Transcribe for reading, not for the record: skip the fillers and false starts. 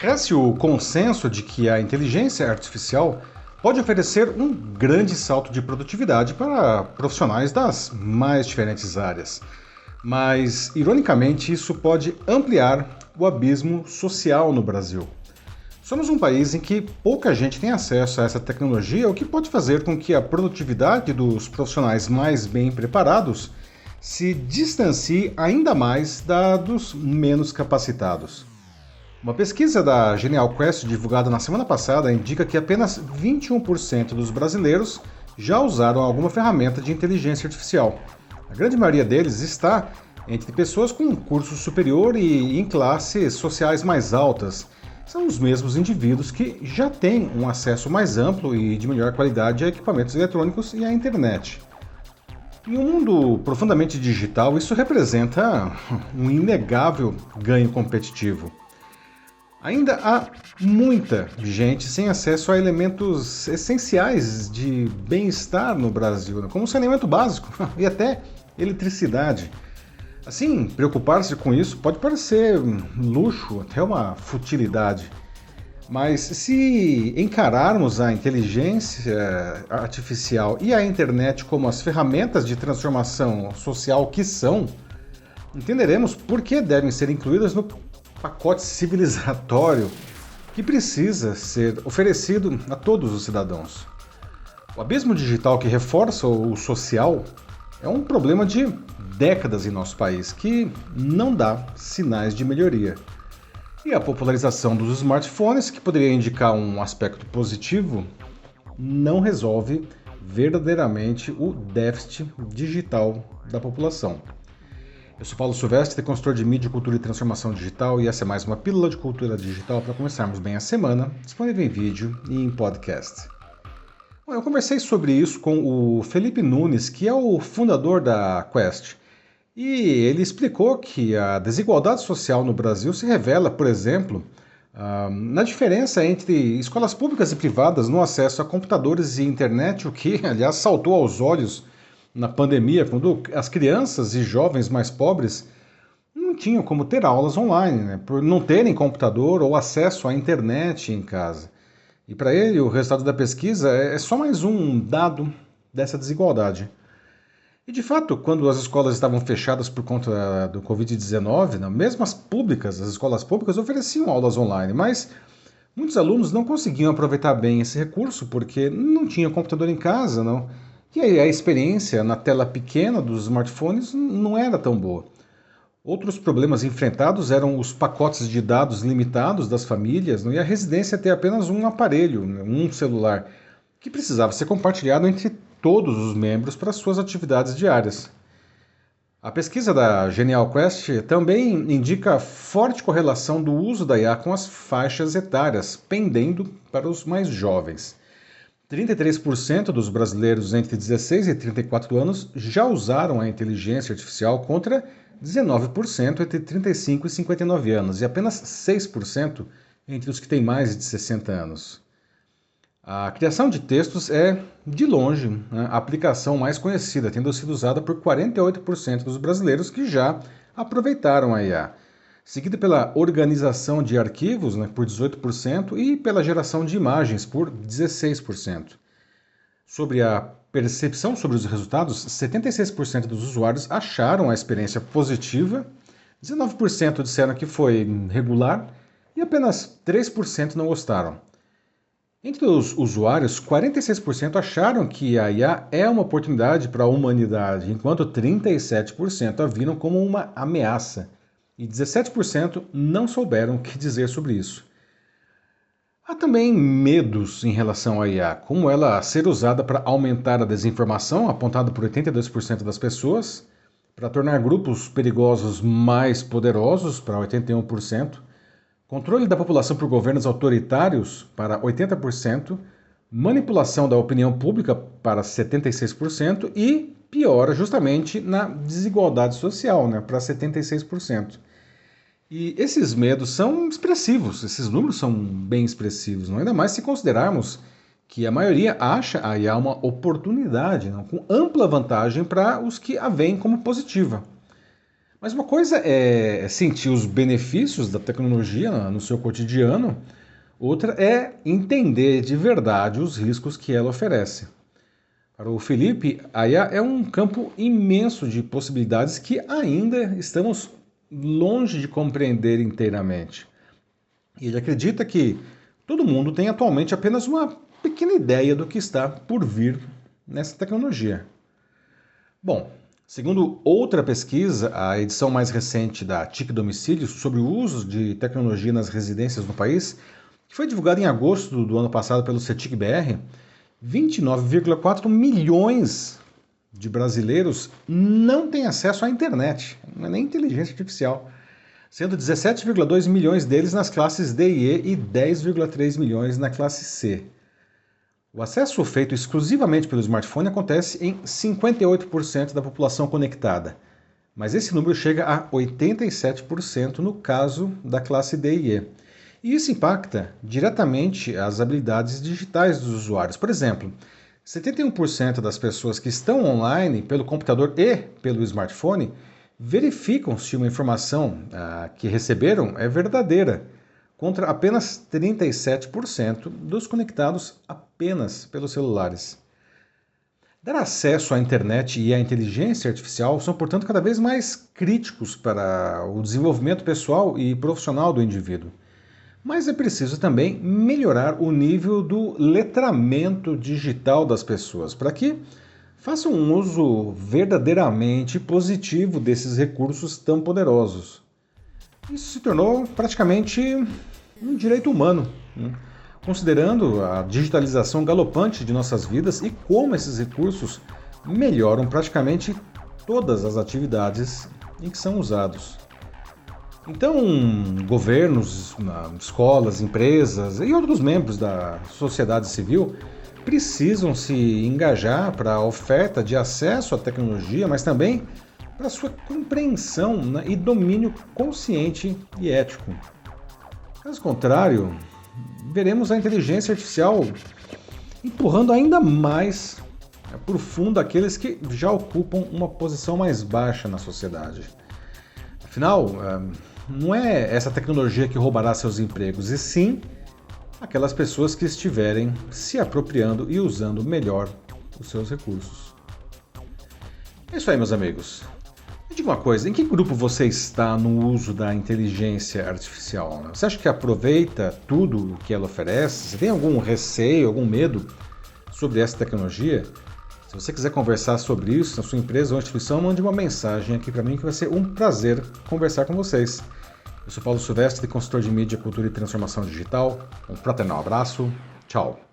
Cresce o consenso de que a inteligência artificial pode oferecer um grande salto de produtividade para profissionais das mais diferentes áreas. Mas, ironicamente, isso pode ampliar o abismo social no Brasil. Somos um país em que pouca gente tem acesso a essa tecnologia, o que pode fazer com que a produtividade dos profissionais mais bem preparados se distancie ainda mais da dos menos capacitados. Uma pesquisa da Genial Quest divulgada na semana passada indica que apenas 21% dos brasileiros já usaram alguma ferramenta de inteligência artificial. A grande maioria deles está entre pessoas com curso superior e em classes sociais mais altas. São os mesmos indivíduos que já têm um acesso mais amplo e de melhor qualidade a equipamentos eletrônicos e à internet. Em um mundo profundamente digital, isso representa um inegável ganho competitivo. Ainda há muita gente sem acesso a elementos essenciais de bem-estar no Brasil, como saneamento básico e até eletricidade. Assim, preocupar-se com isso pode parecer um luxo, até uma futilidade. Mas se encararmos a inteligência artificial e a internet como as ferramentas de transformação social que são, entenderemos por que devem ser incluídas no pacote civilizatório que precisa ser oferecido a todos os cidadãos. O abismo digital que reforça o social é um problema de décadas em nosso país que não dá sinais de melhoria. E a popularização dos smartphones, que poderia indicar um aspecto positivo, não resolve verdadeiramente o déficit digital da população. Eu sou Paulo Silvestre, consultor de mídia, cultura e transformação digital, e essa é mais uma pílula de cultura digital para começarmos bem a semana, disponível em vídeo e em podcast. Bom, eu conversei sobre isso com o Felipe Nunes, que é o fundador da Quest, e ele explicou que a desigualdade social no Brasil se revela, por exemplo, na diferença entre escolas públicas e privadas no acesso a computadores e internet, o que, aliás, saltou aos olhos na pandemia, quando as crianças e jovens mais pobres não tinham como ter aulas online, né, por não terem computador ou acesso à internet em casa. E para ele, o resultado da pesquisa é só mais um dado dessa desigualdade. E de fato, quando as escolas estavam fechadas por conta do Covid-19, mesmo as escolas públicas ofereciam aulas online, mas muitos alunos não conseguiam aproveitar bem esse recurso porque não tinham computador em casa, não. E aí a experiência na tela pequena dos smartphones não era tão boa. Outros problemas enfrentados eram os pacotes de dados limitados das famílias, e a residência ter apenas um aparelho, um celular, que precisava ser compartilhado entre todos os membros para suas atividades diárias. A pesquisa da Genial Quest também indica forte correlação do uso da IA com as faixas etárias, pendendo para os mais jovens. 33% dos brasileiros entre 16 e 34 anos já usaram a inteligência artificial contra 19% entre 35 e 59 anos e apenas 6% entre os que têm mais de 60 anos. A criação de textos é, de longe, a aplicação mais conhecida, tendo sido usada por 48% dos brasileiros que já aproveitaram a IA, seguida pela organização de arquivos, por 18%, e pela geração de imagens, por 16%. Sobre a percepção sobre os resultados, 76% dos usuários acharam a experiência positiva, 19% disseram que foi regular e apenas 3% não gostaram. Entre os usuários, 46% acharam que a IA é uma oportunidade para a humanidade, enquanto 37% a viram como uma ameaça e 17% não souberam o que dizer sobre isso. Há também medos em relação à IA, como ela ser usada para aumentar a desinformação, apontado por 82% das pessoas, para tornar grupos perigosos mais poderosos, para 81%, controle da população por governos autoritários, para 80%, manipulação da opinião pública, para 76%, e piora justamente na desigualdade social, para 76%. E esses medos são expressivos, esses números são bem expressivos, ainda mais se considerarmos que a maioria acha a IA uma oportunidade, com ampla vantagem para os que a veem como positiva. Mas uma coisa é sentir os benefícios da tecnologia no seu cotidiano, outra é entender de verdade os riscos que ela oferece. Para o Felipe, a IA é um campo imenso de possibilidades que ainda estamos longe de compreender inteiramente. E ele acredita que todo mundo tem atualmente apenas uma pequena ideia do que está por vir nessa tecnologia. Bom, segundo outra pesquisa, a edição mais recente da TIC Domicílios sobre o uso de tecnologia nas residências no país, que foi divulgada em agosto do ano passado pelo CETIC-BR, 29,4 milhões de brasileiros não têm acesso à internet, não é nem inteligência artificial, sendo 17,2 milhões deles nas classes D e E e 10,3 milhões na classe C. O acesso feito exclusivamente pelo smartphone acontece em 58% da população conectada, mas esse número chega a 87% no caso da classe D e E. E isso impacta diretamente as habilidades digitais dos usuários. Por exemplo, 71% das pessoas que estão online pelo computador e pelo smartphone verificam se uma informação que receberam é verdadeira, contra apenas 37% dos conectados apenas pelos celulares. Dar acesso à internet e à inteligência artificial são, portanto, cada vez mais críticos para o desenvolvimento pessoal e profissional do indivíduo. Mas é preciso também melhorar o nível do letramento digital das pessoas, para que façam um uso verdadeiramente positivo desses recursos tão poderosos. Isso se tornou praticamente um direito humano, né? Considerando a digitalização galopante de nossas vidas e como esses recursos melhoram praticamente todas as atividades em que são usados. Então, governos, escolas, empresas e outros membros da sociedade civil precisam se engajar para a oferta de acesso à tecnologia, mas também para a sua compreensão, né, e domínio consciente e ético. Caso contrário, veremos a inteligência artificial empurrando ainda mais para o fundo aqueles que já ocupam uma posição mais baixa na sociedade. Afinal, não é essa tecnologia que roubará seus empregos, e sim aquelas pessoas que estiverem se apropriando e usando melhor os seus recursos. É isso aí, meus amigos. Me diga uma coisa, em que grupo você está no uso da inteligência artificial? Você acha que aproveita tudo o que ela oferece? Você tem algum receio, algum medo sobre essa tecnologia? Se você quiser conversar sobre isso na sua empresa ou instituição, mande uma mensagem aqui para mim que vai ser um prazer conversar com vocês. Eu sou Paulo Silvestre, consultor de mídia, cultura e transformação digital. Um fraternal abraço. Tchau.